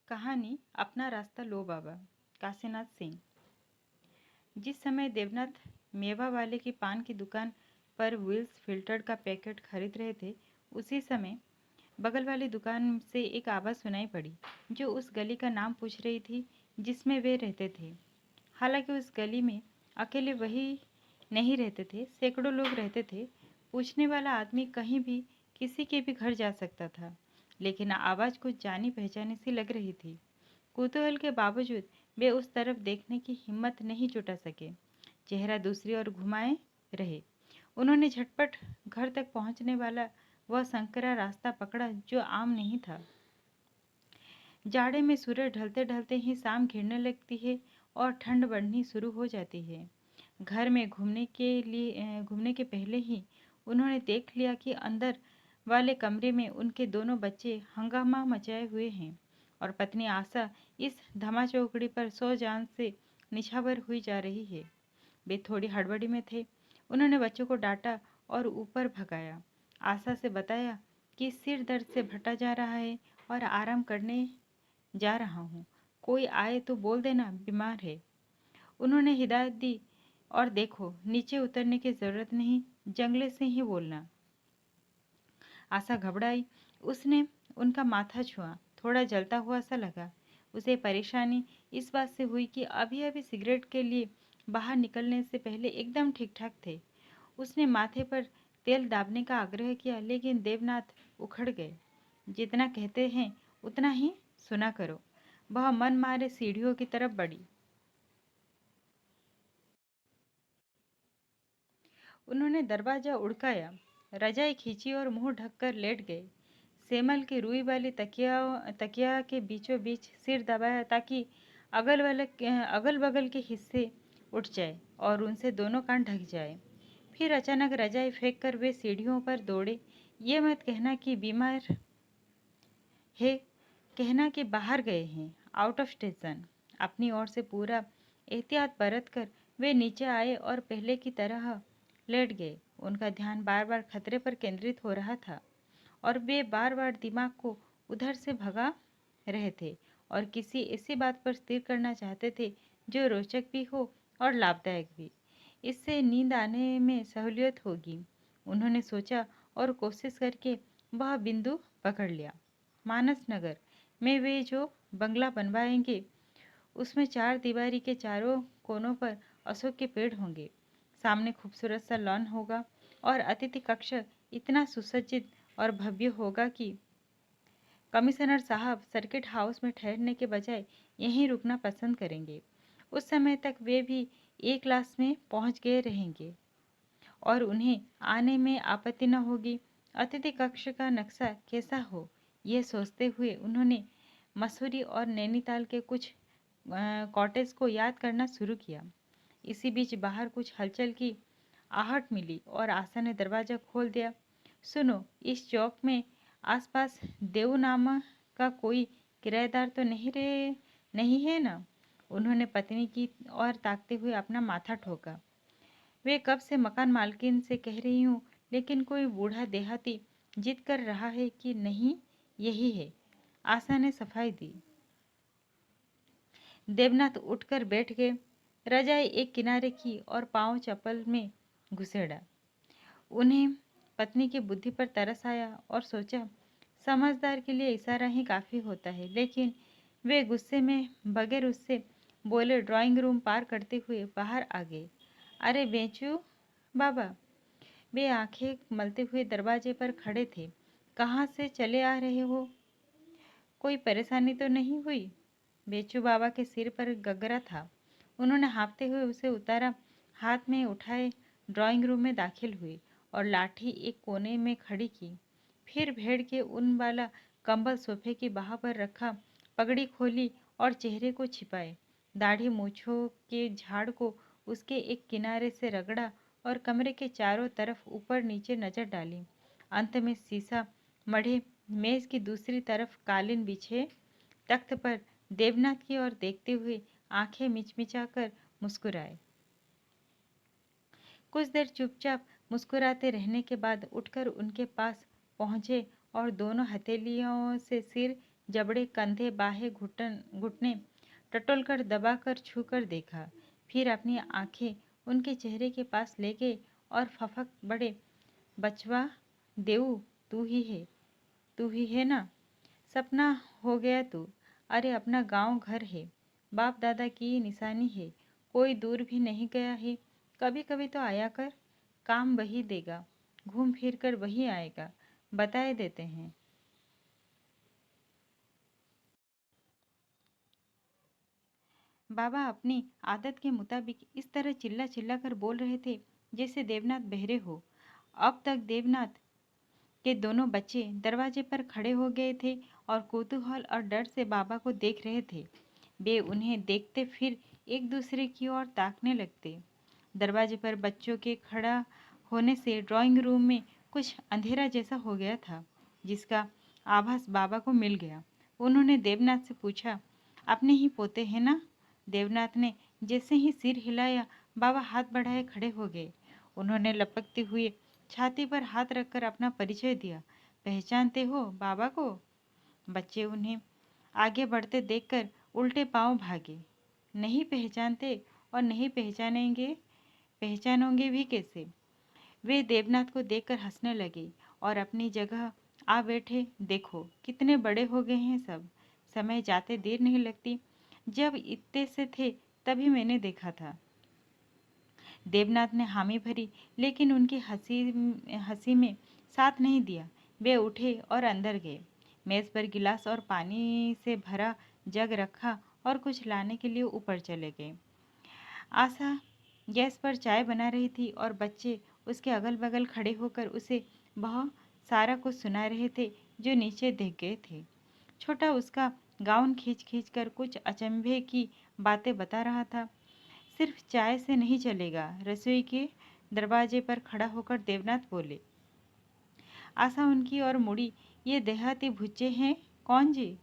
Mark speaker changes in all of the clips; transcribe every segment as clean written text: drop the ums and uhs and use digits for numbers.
Speaker 1: कहानी अपना रास्ता लो बाबा। काशीनाथ सिंह। जिस समय देवनाथ मेवा वाले की पान की दुकान पर विल्स फिल्टर का पैकेट खरीद रहे थे, उसी समय बगल वाली दुकान से एक आवाज़ सुनाई पड़ी जो उस गली का नाम पूछ रही थी जिसमें वे रहते थे। हालांकि उस गली में अकेले वही नहीं रहते थे, सैकड़ों लोग रहते थे। पूछने वाला आदमी कहीं भी किसी के भी घर जा सकता था, लेकिन आवाज़ कुछ जानी पहचानी सी लग रही थी। कुतूहल के बावजूद वे उस तरफ देखने की हिम्मत नहीं जुटा सके। चेहरा दूसरी ओर घुमाए रहे। उन्होंने झटपट घर तक पहुंचने वाला वह संकरा रास्ता पकड़ा जो आम नहीं था। जाड़े में सूरज ढलते ढलते ही शाम घिरने लगती है और ठंड बढ़नी शुरू हो जाती है। घर में घूमने के पहले ही उन्होंने देख लिया कि अंदर वाले कमरे में उनके दोनों बच्चे हंगामा मचाए हुए हैं और पत्नी आशा इस धमाचौकड़ी पर सौ जान से निछावर हुई जा रही है। वे थोड़ी हड़बड़ी में थे। उन्होंने बच्चों को डांटा और ऊपर भगाया। आशा से बताया कि सिर दर्द से भटा जा रहा है और आराम करने जा रहा हूँ। कोई आए तो बोल देना बीमार है। उन्होंने हिदायत दी, और देखो, नीचे उतरने की जरूरत नहीं, जंगले से ही बोलना। आशा घबराई। उसने उनका माथा छुआ। थोड़ा जलता हुआ सा लगा। उसे परेशानी इस बात से हुई कि अभी अभी सिगरेट के लिए बाहर निकलने से पहले एकदम ठीक ठाक थे। उसने माथे पर तेल दाबने का आग्रह किया, लेकिन देवनाथ उखड़ गए। जितना कहते हैं उतना ही सुना करो। वह मन मारे सीढ़ियों की तरफ बढ़ी। उन्होंने दरवाजा उड़काया, रजाई खींची और मुंह ढककर लेट गए। सेमल की रुई वाली तकिया के बीचों बीच सिर दबाया ताकि अगल बगल के हिस्से उठ जाए और उनसे दोनों कान ढक जाए। फिर अचानक रजाई फेंक कर वे सीढ़ियों पर दौड़े। ये मत कहना कि बीमार है, कहना कि बाहर गए हैं, आउट ऑफ स्टेशन। अपनी ओर से पूरा एहतियात बरत कर वे नीचे आए और पहले की तरह लेट गए। उनका ध्यान बार बार खतरे पर केंद्रित हो रहा था और वे बार बार दिमाग को उधर से भगा रहे थे और किसी ऐसी बात पर स्थिर करना चाहते थे जो रोचक भी हो और लाभदायक भी। इससे नींद आने में सहूलियत होगी, उन्होंने सोचा, और कोशिश करके वह बिंदु पकड़ लिया। मानस नगर में वे जो बंगला बनवाएंगे उसमें चार दीवारी के चारों कोनों पर अशोक के पेड़ होंगे। सामने खूबसूरत सा लॉन होगा और अतिथि कक्ष इतना सुसज्जित और भव्य होगा कि कमिश्नर साहब सर्किट हाउस में ठहरने के बजाय यहीं रुकना पसंद करेंगे। उस समय तक वे भी ए क्लास में पहुंच गए रहेंगे और उन्हें आने में आपत्ति न होगी। अतिथि कक्ष का नक्शा कैसा हो, यह सोचते हुए उन्होंने मसूरी और नैनीताल के कुछ कॉटेज को याद करना शुरू किया। इसी बीच बाहर कुछ हलचल की आहट मिली और आशा ने दरवाजा खोल दिया। सुनो, इस चौक में आसपास देव नाम का कोई किराएदार तो नहीं है ना? उन्होंने पत्नी की ओर ताकते हुए अपना माथा ठोका। वे कब से मकान मालकिन से कह रही हूँ, लेकिन कोई बूढ़ा देहाती जिद कर रहा है कि नहीं, यही है। आशा ने सफाई दी। देवनाथ उठकर बैठ गए, रजाई एक किनारे की और पांव चप्पल में घुसेड़ा। उन्हें पत्नी की बुद्धि पर तरस आया और सोचा, समझदार के लिए इशारा ही काफी होता है। लेकिन वे गुस्से में बगैर उससे बोले ड्राइंग रूम पार करते हुए बाहर आ गए। अरे बेचू बाबा! वे आंखें मलते हुए दरवाजे पर खड़े थे। कहाँ से चले आ रहे हो? कोई परेशानी तो नहीं हुई? बेचू बाबा के सिर पर गगरा था। उन्होंने हाँफते हुए उसे उतारा, हाथ में उठाए ड्राइंग रूम में दाखिल हुए और लाठी एक कोने में खड़ी की। फिर भेड़ के ऊन वाला कंबल सोफे की बाह पर रखा, पगड़ी खोली और चेहरे को छिपाए। दाढ़ी मूछों के झाड़ को उसके एक किनारे से रगड़ा और कमरे के चारों तरफ ऊपर नीचे नजर डाली। अंत में शीशा मढ़े मेज की दूसरी तरफ कालीन बिछे तख्त पर देवनाथ की ओर देखते हुए आंखें मिचमिचाकर मुस्कुराए। कुछ देर चुपचाप मुस्कुराते रहने के बाद उठकर उनके पास पहुंचे और दोनों हथेलियों से सिर जबड़े, कंधे, बाहें, घुटने टटोलकर, दबाकर, छूकर देखा। फिर अपनी आंखें उनके चेहरे के पास ले गए और फफक बड़े, बचवा देऊ, तू ही है ना? सपना हो गया तू। अरे अपना गांव घर है, बाप दादा की निशानी है, कोई दूर भी नहीं गया है। कभी कभी तो आया कर, काम वही देगा, घूम फिर कर वही आएगा, बताए देते हैं। बाबा अपनी आदत के मुताबिक इस तरह चिल्ला चिल्ला कर बोल रहे थे जैसे देवनाथ बहरे हो। अब तक देवनाथ के दोनों बच्चे दरवाजे पर खड़े हो गए थे और कौतूहल और डर से बाबा को देख रहे थे। वे उन्हें देखते फिर एक दूसरे की ओर ताकने लगते। दरवाजे पर बच्चों के खड़ा होने से ड्राइंग रूम में कुछ अंधेरा जैसा हो गया था, जिसका आभास बाबा को मिल गया। उन्होंने देवनाथ से पूछा, अपने ही पोते हैं ना? देवनाथ ने जैसे ही सिर हिलाया, बाबा हाथ बढ़ाए खड़े हो गए। उन्होंने लपकते हुए छाती पर हाथ रखकर अपना परिचय दिया। पहचानते हो बाबा को? बच्चे उन्हें आगे बढ़ते देखकर उल्टे पांव भागे। नहीं पहचानते और नहीं पहचानोंगे भी कैसे? वे देवनाथ को देखकर हंसने लगे और अपनी जगह आ बैठे। देखो कितने बड़े हो गए हैं सब, समय जाते देर नहीं लगती। जब इतने से थे तभी मैंने देखा था। देवनाथ ने हामी भरी, लेकिन उनकी हंसी में साथ नहीं दिया। वे उठे और अंदर गए। मेज पर गिलास और पानी से भरा जग रखा और कुछ लाने के लिए ऊपर चले गए। आशा गैस पर चाय बना रही थी और बच्चे उसके अगल बगल खड़े होकर उसे वह सारा कुछ सुना रहे थे जो नीचे देख गए थे। छोटा उसका गाउन खींच खींच कर कुछ अचंभे की बातें बता रहा था। सिर्फ चाय से नहीं चलेगा, रसोई के दरवाजे पर खड़ा होकर देवनाथ बोले। आशा उनकी ओर मुड़ी। ये देहाती भुच्चे हैं? कौन जी?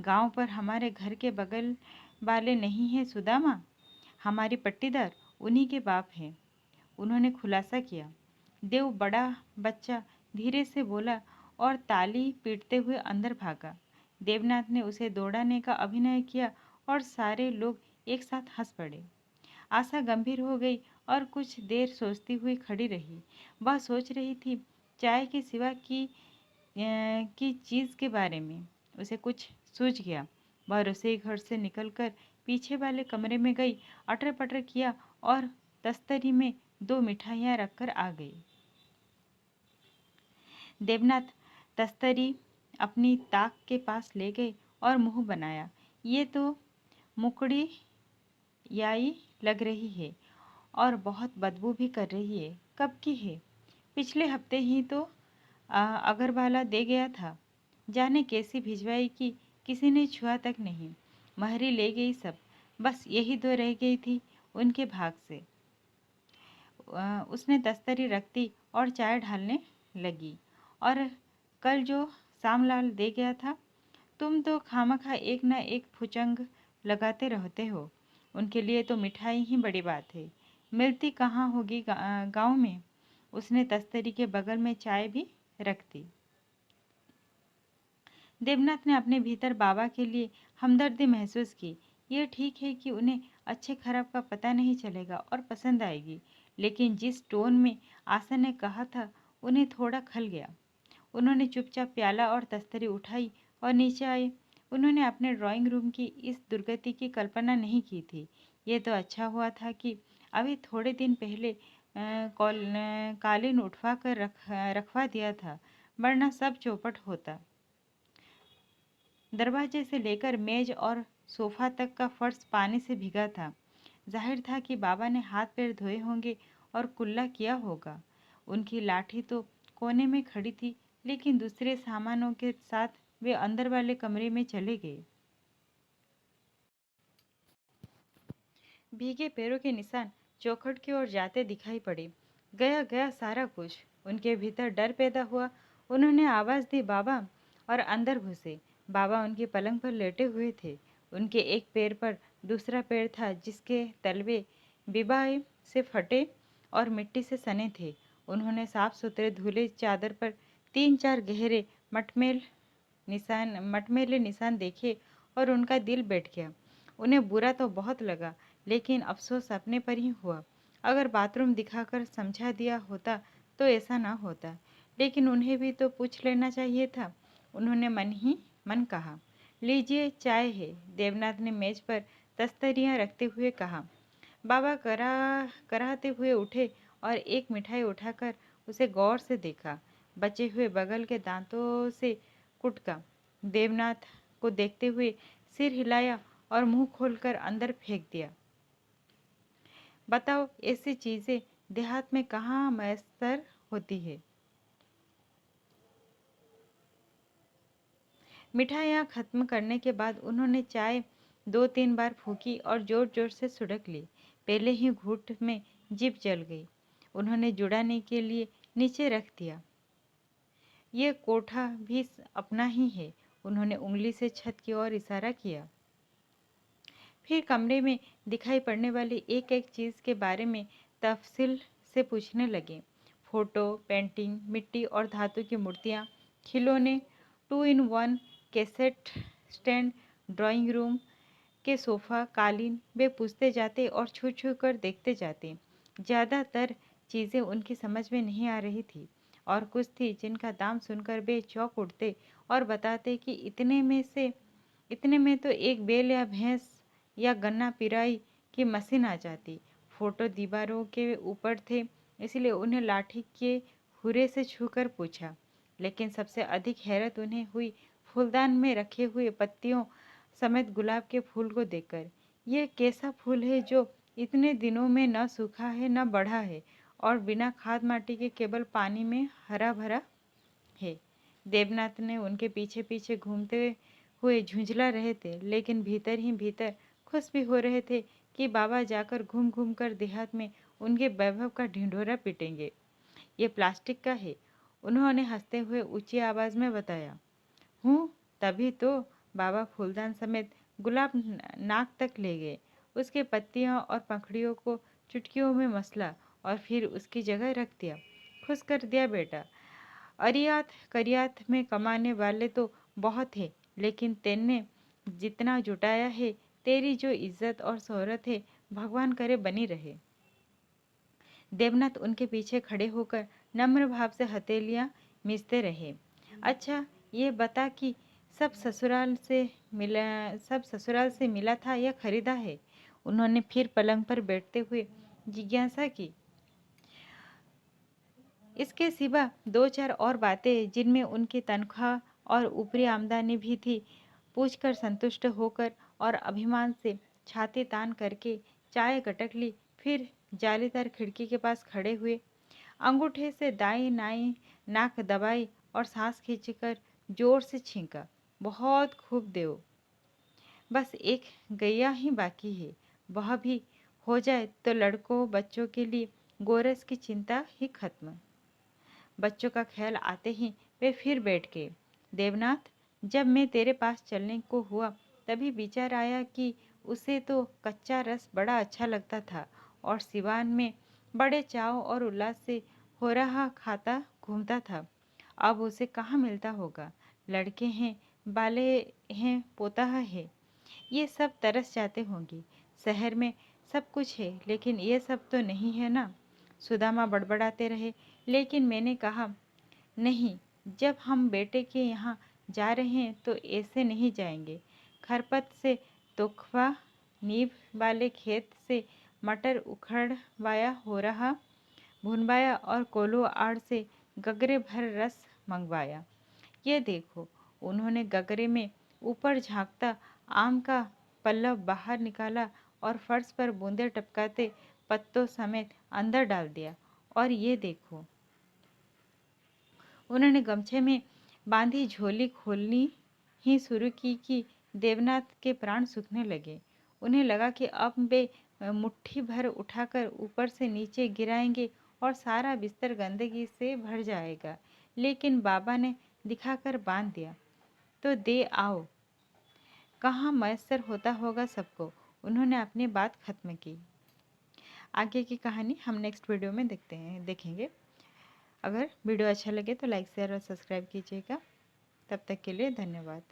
Speaker 1: गांव पर हमारे घर के बगल वाले नहीं है सुदामा, हमारी पट्टीदार, उन्हीं के बाप हैं। उन्होंने खुलासा किया। देव बड़ा बच्चा धीरे से बोला और ताली पीटते हुए अंदर भागा। देवनाथ ने उसे दौड़ाने का अभिनय किया और सारे लोग एक साथ हंस पड़े। आशा गंभीर हो गई और कुछ देर सोचती हुई खड़ी रही। वह सोच रही थी चाय के सिवा की चीज़ के बारे में। उसे कुछ सूझ गया। वह रसोई घर से निकलकर पीछे वाले कमरे में गई, अटर पटर किया और तस्तरी में 2 मिठाइयाँ रखकर आ गई। देवनाथ तस्तरी अपनी ताक के पास ले गए और मुंह बनाया। ये तो मुकड़ी याई लग रही है और बहुत बदबू भी कर रही है। कब की है? पिछले हफ्ते ही तो अगरवाला दे गया था। जाने कैसी भिजवाई की, किसी ने छुआ तक नहीं। महरी ले गई सब, बस यही 2 रह गई थी उनके भाग से। उसने तस्तरी रख दी और चाय ढालने लगी। और कल जो सामलाल दे गया था, तुम तो खामखा एक न एक फुचंग लगाते रहते हो। उनके लिए तो मिठाई ही बड़ी बात है। मिलती कहाँ होगी गांव में। उसने तस्तरी के बगल में चाय भी रख दी। देवनाथ ने अपने भीतर बाबा के लिए हमदर्दी महसूस की। यह ठीक है कि उन्हें अच्छे खराब का पता नहीं चलेगा और पसंद आएगी, लेकिन जिस टोन में आशा ने कहा था, उन्हें थोड़ा खल गया। उन्होंने चुपचाप प्याला और तस्तरी उठाई और नीचे आए। उन्होंने अपने ड्राइंग रूम की इस दुर्गति की कल्पना नहीं की थी। ये तो अच्छा हुआ था कि अभी थोड़े दिन पहले कालीन उठवा कर रखवा दिया था, वरना सब चौपट होता। दरवाजे से लेकर मेज और सोफा तक का फर्श पानी से भीगा था। जाहिर था कि बाबा ने हाथ पैर धोए होंगे और कुल्ला किया होगा। उनकी लाठी तो कोने में खड़ी थी, लेकिन दूसरे सामानों के साथ वे अंदर वाले कमरे में चले गए। भीगे पैरों के निशान चौखट की ओर जाते दिखाई पड़े। गया गया सारा कुछ। उनके भीतर डर पैदा हुआ। उन्होंने आवाज दी, बाबा, और अंदर घुसे। बाबा उनके पलंग पर लेटे हुए थे। उनके एक पैर पर दूसरा पैर था, जिसके तलवे बिबाई से फटे और मिट्टी से सने थे। उन्होंने साफ सुथरे धुले चादर पर 3-4 गहरे मटमेल मटमैले निशान देखे और उनका दिल बैठ गया। उन्हें बुरा तो बहुत लगा, लेकिन अफसोस अपने पर ही हुआ। अगर बाथरूम दिखाकर समझा दिया होता तो ऐसा ना होता, लेकिन उन्हें भी तो पूछ लेना चाहिए था। उन्होंने मन ही मन कहा, लीजिए चाय है। देवनाथ ने मेज पर तस्तरियां रखते हुए कहा। बाबा कराहते हुए उठे और एक मिठाई उठाकर उसे गौर से देखा। बचे हुए बगल के दांतों से कुटका। देवनाथ को देखते हुए सिर हिलाया और मुंह खोलकर अंदर फेंक दिया। बताओ, ऐसी चीजें देहात में कहाँ मैसर होती है। मिठाइयाँ खत्म करने के बाद उन्होंने चाय 2-3 बार फूकी और जोर जोर से सुड़क ली। पहले ही घूंट में जीभ जल गई। उन्होंने जुड़ाने के लिए नीचे रख दिया। ये कोठा भी अपना ही है। उन्होंने उंगली से छत की ओर इशारा किया। फिर कमरे में दिखाई पड़ने वाली एक एक चीज के बारे में तफसील से पूछने लगे। फोटो, पेंटिंग, मिट्टी और धातु की मूर्तियाँ, खिलौने, 2-in-1 cassette stand, drawing room के सोफा, कालीन। वे पूछते जाते और छू छू कर देखते जाते। ज़्यादातर चीज़ें उनकी समझ में नहीं आ रही थी, और कुछ थी जिनका दाम सुनकर वे चौंक उठते और बताते कि इतने में तो एक बैल या भैंस या गन्ना पिराई की मशीन आ जाती। फोटो दीवारों के ऊपर थे, इसलिए उन्हें लाठी के हुरे से छूकर पूछा। लेकिन सबसे अधिक हैरत उन्हें हुई फूलदान में रखे हुए पत्तियों समेत गुलाब के फूल को देखकर। ये कैसा फूल है जो इतने दिनों में न सूखा है न बढ़ा है, और बिना खाद माटी के केवल पानी में हरा भरा है। देवनाथ ने उनके पीछे पीछे घूमते हुए झुंझला रहे थे, लेकिन भीतर ही भीतर खुश भी हो रहे थे कि बाबा जाकर घूम घूम कर देहात में उनके वैभव का ढिंढोरा पीटेंगे। ये प्लास्टिक का है, उन्होंने हंसते हुए ऊंची आवाज में बताया। हूँ, तभी तो। बाबा फूलदान समेत गुलाब नाक तक ले गए, उसके पत्तियों और पंखड़ियों को चुटकियों में मसला और फिर उसकी जगह रख दिया। खुश कर दिया बेटा। अरियात करियात में कमाने वाले तो बहुत है, लेकिन तेने जितना जुटाया है, तेरी जो इज्जत और शोहरत है, भगवान करे बनी रहे। देवनाथ उनके पीछे खड़े होकर नम्र भाव से हथेलियां मीचते रहे। अच्छा, ये बता कि सब ससुराल से मिला था या खरीदा है। उन्होंने फिर पलंग पर बैठते हुए जिज्ञासा की। इसके सिवा 2-4 और बातें जिनमें उनकी तनख्वाह और ऊपरी आमदनी भी थी, पूछकर संतुष्ट होकर और अभिमान से छाती तान करके चाय गटक ली। फिर जालीदार खिड़की के पास खड़े हुए, अंगूठे से दाई नाई नाक दबाई और सांस खींचकर जोर से छींका। बहुत खूब देव। बस एक गैया ही बाकी है, वह भी हो जाए तो लड़कों बच्चों के लिए गोरस की चिंता ही खत्म। बच्चों का ख्याल आते ही वे फिर बैठ गए। देवनाथ, जब मैं तेरे पास चलने को हुआ तभी विचार आया कि उसे तो कच्चा रस बड़ा अच्छा लगता था और सिवान में बड़े चाव और उल्लास से हो रहा खाता घूमता था। अब उसे कहाँ मिलता होगा। लड़के हैं, बाले हैं, पोता है, ये सब तरस जाते होंगे। शहर में सब कुछ है, लेकिन ये सब तो नहीं है ना। सुदामा बड़बड़ाते रहे, लेकिन मैंने कहा, नहीं, जब हम बेटे के यहाँ जा रहे हैं तो ऐसे नहीं जाएंगे। खरपत से तोखवा, नींब वाले खेत से मटर उखड़वाया हो रहा भुनवाया और कोल्हू आड़ से गगरे भर रस मंगवाया। ये देखो। उन्होंने गगरे में ऊपर झांकता आम का पल्लव बाहर निकाला और फर्श पर बूंदे टपकाते पत्तों समेत अंदर डाल दिया। और ये देखो। उन्होंने गमछे में बांधी झोली खोलनी ही शुरू की कि देवनाथ के प्राण सूखने लगे। उन्हें लगा कि अब वे मुट्ठी भर उठाकर ऊपर से नीचे गिराएंगे और सारा बिस्तर गंदगी से भर जाएगा, लेकिन बाबा ने दिखाकर बांध दिया। तो दे आओ। कहाँ मैसर होता होगा सबको। उन्होंने अपनी बात खत्म की। आगे की कहानी हम नेक्स्ट वीडियो में देखेंगे। अगर वीडियो अच्छा लगे तो लाइक शेयर और सब्सक्राइब कीजिएगा। तब तक के लिए धन्यवाद।